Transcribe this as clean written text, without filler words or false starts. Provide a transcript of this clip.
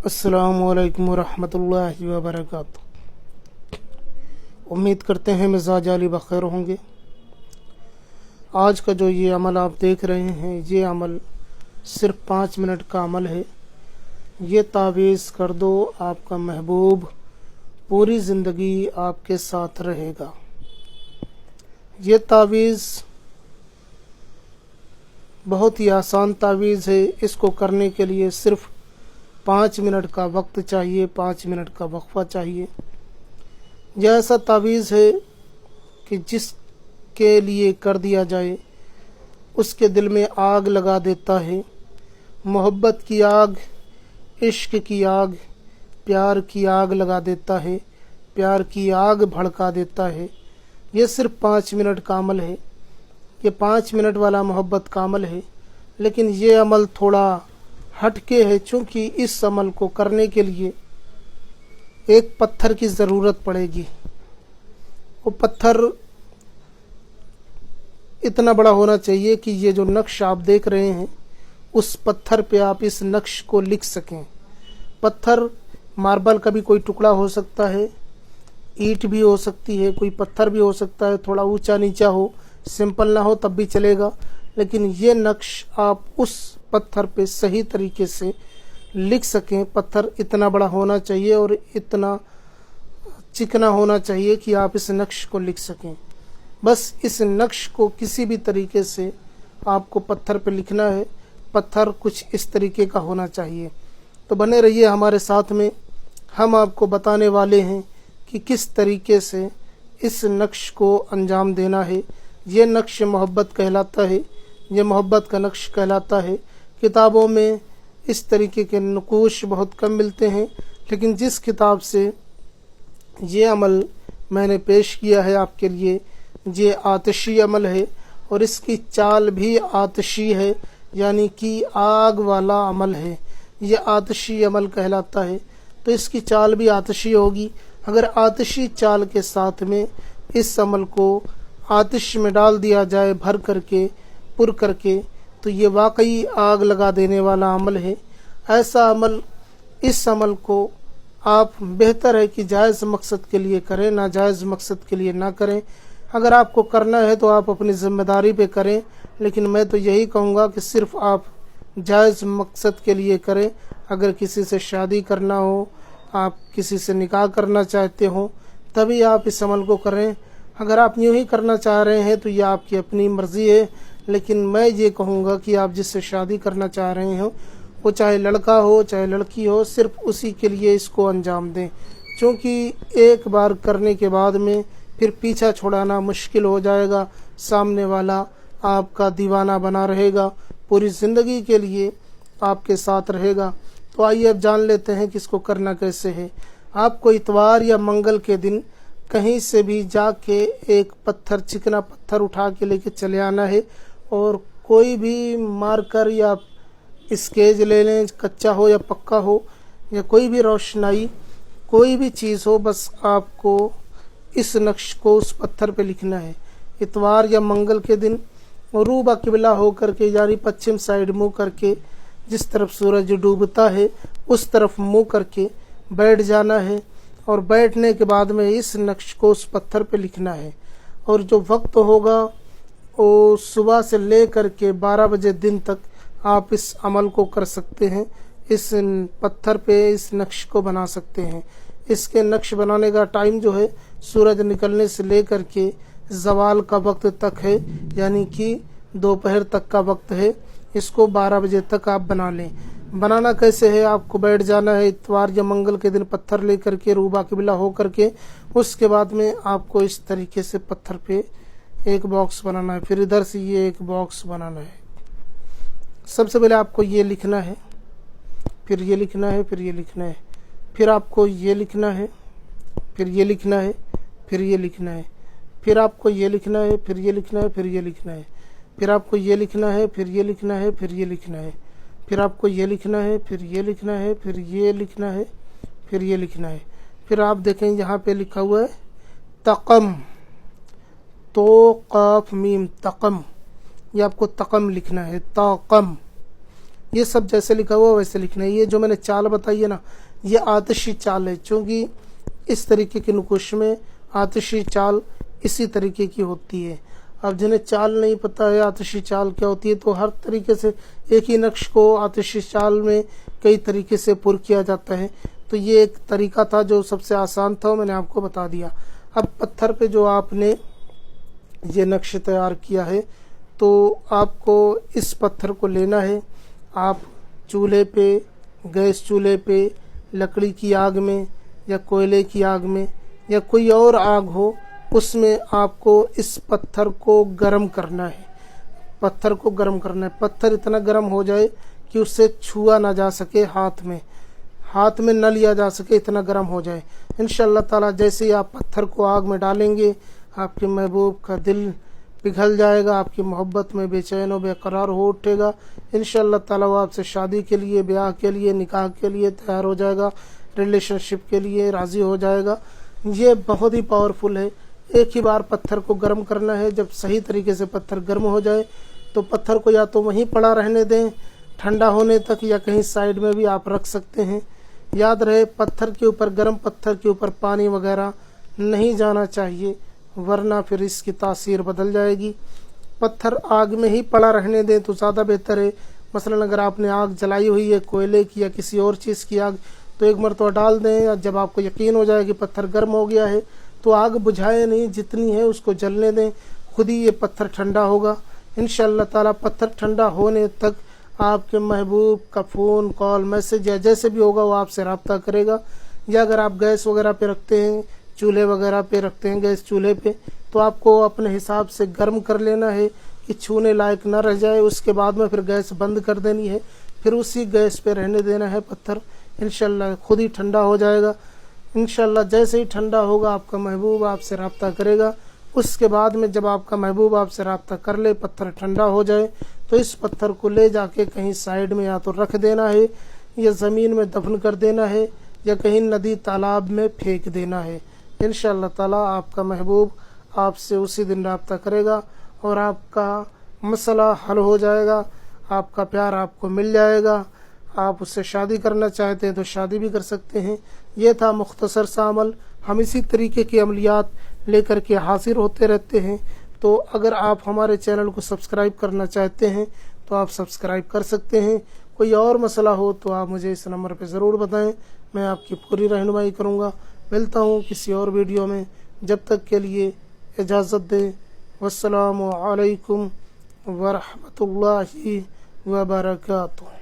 अस्सलामु अलैकुम वरहमतुल्लाहि वबरकातुहू। उम्मीद करते हैं मिजाज अली बखैर होंगे। आज का जो ये अमल आप देख रहे हैं, ये अमल सिर्फ 5 मिनट का अमल है। ये तावीज़ कर दो, आपका महबूब पूरी ज़िंदगी आपके साथ रहेगा। ये तावीज़ बहुत ही आसान तावीज़ है। इसको करने के लिए सिर्फ 5 मिनट का वक्त चाहिए, 5 मिनट का वक्फा चाहिए। यह ऐसा तावीज़ है कि जिसके लिए कर दिया जाए उसके दिल में आग लगा देता है। मोहब्बत की आग, इश्क की आग, प्यार की आग लगा देता है, प्यार की आग भड़का देता है। ये सिर्फ 5 मिनट का अमल है। ये 5 मिनट वाला मोहब्बत का अमल है। लेकिन ये अमल थोड़ा हटके है, चूँकि इस अमल को करने के लिए एक पत्थर की ज़रूरत पड़ेगी। वो पत्थर इतना बड़ा होना चाहिए कि ये जो नक्श आप देख रहे हैं उस पत्थर पे आप इस नक्श को लिख सकें। पत्थर मार्बल का भी कोई टुकड़ा हो सकता है, ईंट भी हो सकती है, कोई पत्थर भी हो सकता है, थोड़ा ऊंचा नीचा हो, सिंपल ना हो तब भी चलेगा। लेकिन ये नक्श आप उस पत्थर पे सही तरीके से लिख सकें। पत्थर इतना बड़ा होना चाहिए और इतना चिकना होना चाहिए कि आप इस नक्श को लिख सकें। बस इस नक्श को किसी भी तरीके से आपको पत्थर पे लिखना है। पत्थर कुछ इस तरीके का होना चाहिए। तो बने रहिए हमारे साथ में। हम आपको बताने वाले हैं कि किस तरीके से इस नक्श को अंजाम देना है। ये नक्श मोहब्बत कहलाता है, ये मोहब्बत का नक्श कहलाता है। किताबों में इस तरीके के नक़ूश बहुत कम मिलते हैं, लेकिन जिस किताब से ये अमल मैंने पेश किया है आपके लिए, ये आतिशी अमल है और इसकी चाल भी आतिशी है, यानी कि आग वाला अमल है। ये आतिशी अमल कहलाता है, तो इसकी चाल भी आतिशी होगी। अगर आतिशी चाल के साथ में इस अमल को आतिश में डाल दिया जाए, भर करके, पुर करके, तो ये वाकई आग लगा देने वाला अमल है। ऐसा अमल, इस अमल को आप बेहतर है कि जायज़ मकसद के लिए करें, नाजायज़ मकसद के लिए ना करें। अगर आपको करना है तो आप अपनी ज़िम्मेदारी पे करें, लेकिन मैं तो यही कहूँगा कि सिर्फ़ आप जायज़ मकसद के लिए करें। अगर किसी से शादी करना हो, आप किसी से निकाह करना चाहते हो, तभी आप इस अमल को करें। अगर आप यूँ ही करना चाह रहे हैं तो ये आपकी अपनी मर्ज़ी है। लेकिन मैं ये कहूँगा कि आप जिससे शादी करना चाह रहे हो, वो चाहे लड़का हो चाहे लड़की हो, सिर्फ उसी के लिए इसको अंजाम दें। क्योंकि एक बार करने के बाद में फिर पीछा छुड़ाना मुश्किल हो जाएगा। सामने वाला आपका दीवाना बना रहेगा, पूरी ज़िंदगी के लिए आपके साथ रहेगा। तो आइए अब जान लेते हैं कि इसको करना कैसे है। आपको इतवार या मंगल के दिन कहीं से भी जाके एक पत्थर, चिकना पत्थर उठा के लेके चले आना है और कोई भी मार्कर या स्केच ले लें, कच्चा हो या पक्का हो, या कोई भी रोशनाई, कोई भी चीज़ हो, बस आपको इस नक्श को उस पत्थर पे लिखना है। इतवार या मंगल के दिन रूबा किबला हो करके, यानी पश्चिम साइड मुँह करके, जिस तरफ सूरज डूबता है उस तरफ मुँह करके बैठ जाना है। और बैठने के बाद में इस नक्श को उस पत्थर पे लिखना है। और जो वक्त होगा वो सुबह से ले कर के 12 बजे दिन तक आप इस अमल को कर सकते हैं। इस पत्थर पे इस नक्श को बना सकते हैं। इसके नक्श बनाने का टाइम जो है सूरज निकलने से ले कर के ज़वाल का वक्त तक है, यानी कि दोपहर तक का वक्त है। इसको 12 बजे तक आप बना लें। बनाना कैसे है, आपको बैठ जाना है इतवार या मंगल के दिन पत्थर ले करके, रूबा किबला हो करके। उसके बाद में आपको इस तरीके से पत्थर पे एक बॉक्स बनाना है, फिर इधर से ये एक बॉक्स बनाना है। सबसे पहले आपको ये लिखना है, फिर ये लिखना है, फिर ये लिखना है, फिर आपको ये लिखना है, फिर ये लिखना है, फिर ये लिखना है, फिर आपको ये लिखना है, फिर ये लिखना है, फिर ये लिखना है, फिर आपको ये लिखना है, फिर ये लिखना है, फिर ये लिखना है, फिर आपको ये लिखना है, फिर ये लिखना है, फिर ये लिखना है, फिर ये लिखना है। फिर आप देखें यहाँ पे लिखा हुआ है तकम, तो काफ मीम तकम, ये आपको तकम लिखना है। तकम یہ سب جیسے لکھا ہوا ویسے لکھنا ہے۔ یہ جو میں نے چال بتائی ہے نا، یہ آتشی چال ہے، چونکہ اس طریقے کے نقوش میں آتشی چال اسی طریقے کی ہوتی ہے۔ اب جنہیں چال نہیں پتہ ہے آتشی چال کیا ہوتی ہے، تو ہر طریقے سے ایک ہی نقش کو آتشی چال میں کئی طریقے سے پر کیا جاتا ہے، تو یہ ایک طریقہ تھا جو سب سے آسان تھا، میں نے آپ کو بتا دیا۔ اب پتھر پہ جو آپ نے یہ نقش تیار کیا ہے، تو آپ کو اس پتھر کو لینا ہے، آپ چولہے پہ، گیس چولہے پہ، لکڑی کی آگ میں یا کوئلے کی آگ میں یا کوئی اور آگ ہو، اس میں آپ کو اس پتھر کو گرم کرنا ہے۔ پتھر کو گرم کرنا ہے، پتھر اتنا گرم ہو جائے کہ اس سے چھوا نہ جا سکے، ہاتھ میں نہ لیا جا سکے، اتنا گرم ہو جائے۔ انشاءاللہ تعالیٰ جیسے ہی آپ پتھر کو آگ میں ڈالیں گے، آپ کے محبوب کا دل پگھل جائے گا، آپ کی محبت میں بے چین و بے قرار ہو اٹھے گا۔ انشاءاللہ تعالیٰ وہ آپ سے شادی کے لیے، بیاہ کے لیے، نکاح کے لیے تیار ہو جائے گا، ریلیشن شپ کے لیے راضی ہو جائے گا۔ یہ بہت ہی پاورفل ہے۔ ایک ہی بار پتھر کو گرم کرنا ہے۔ جب صحیح طریقے سے پتھر گرم ہو جائے تو پتھر کو یا تو وہیں پڑا رہنے دیں ٹھنڈا ہونے تک، یا کہیں سائیڈ میں بھی آپ رکھ سکتے ہیں۔ یاد رہے پتھر کے اوپر، گرم پتھر کے اوپر پانی وغیرہ نہیں جانا چاہیے، ورنہ پھر اس کی تاثیر بدل جائے گی۔ پتھر آگ میں ہی پڑا رہنے دیں تو زیادہ بہتر ہے۔ مثلا اگر آپ نے آگ جلائی ہوئی ہے کوئلے کی یا کسی اور چیز کی آگ، تو ایک مرتبہ ڈال دیں، یا جب آپ کو یقین ہو جائے کہ پتھر گرم ہو گیا ہے تو آگ بجھائے نہیں، جتنی ہے اس کو جلنے دیں، خود ہی یہ پتھر ٹھنڈا ہوگا۔ انشاءاللہ تعالیٰ پتھر ٹھنڈا ہونے تک آپ کے محبوب کا فون کال میسج یا جیسے بھی ہوگا وہ آپ سے رابطہ کرے گا۔ یا اگر آپ گیس وغیرہ پہ رکھتے ہیں، چولہے وغیرہ پہ رکھتے ہیں، گیس چولہے پہ، تو آپ کو اپنے حساب سے گرم کر لینا ہے کہ چھونے لائق نہ رہ جائے۔ اس کے بعد میں پھر گیس بند کر دینی ہے، پھر اسی گیس پہ رہنے دینا ہے پتھر۔ انشاءاللہ خود ہی ٹھنڈا ہو جائے گا۔ انشاءاللہ جیسے ہی ٹھنڈا ہوگا آپ کا محبوب آپ سے رابطہ کرے گا۔ اس کے بعد میں جب آپ کا محبوب آپ سے رابطہ کر لے، پتھر ٹھنڈا ہو جائے، تو اس پتھر کو لے جا کے کہیں سائیڈ میں یا تو رکھ دینا ہے، یا زمین میں دفن کر دینا ہے، یا کہیں ندی تالاب میں پھینک دینا ہے۔ انشاءاللہ تعالیٰ آپ کا محبوب آپ سے اسی دن رابطہ کرے گا اور آپ کا مسئلہ حل ہو جائے گا، آپ کا پیار آپ کو مل جائے گا۔ آپ اس سے شادی کرنا چاہتے ہیں تو شادی بھی کر سکتے ہیں۔ یہ تھا مختصر سا عمل۔ ہم اسی طریقے کی عملیات لے کر کے حاضر ہوتے رہتے ہیں، تو اگر آپ ہمارے چینل کو سبسکرائب کرنا چاہتے ہیں تو آپ سبسکرائب کر سکتے ہیں۔ کوئی اور مسئلہ ہو تو آپ مجھے اس نمبر پہ ضرور بتائیں، میں آپ کی پوری رہنمائی کروں گا۔ ملتا ہوں کسی اور ویڈیو میں، جب تک کے لیے اجازت دیں۔ والسلام علیکم ورحمۃ اللہ وبرکاتہ۔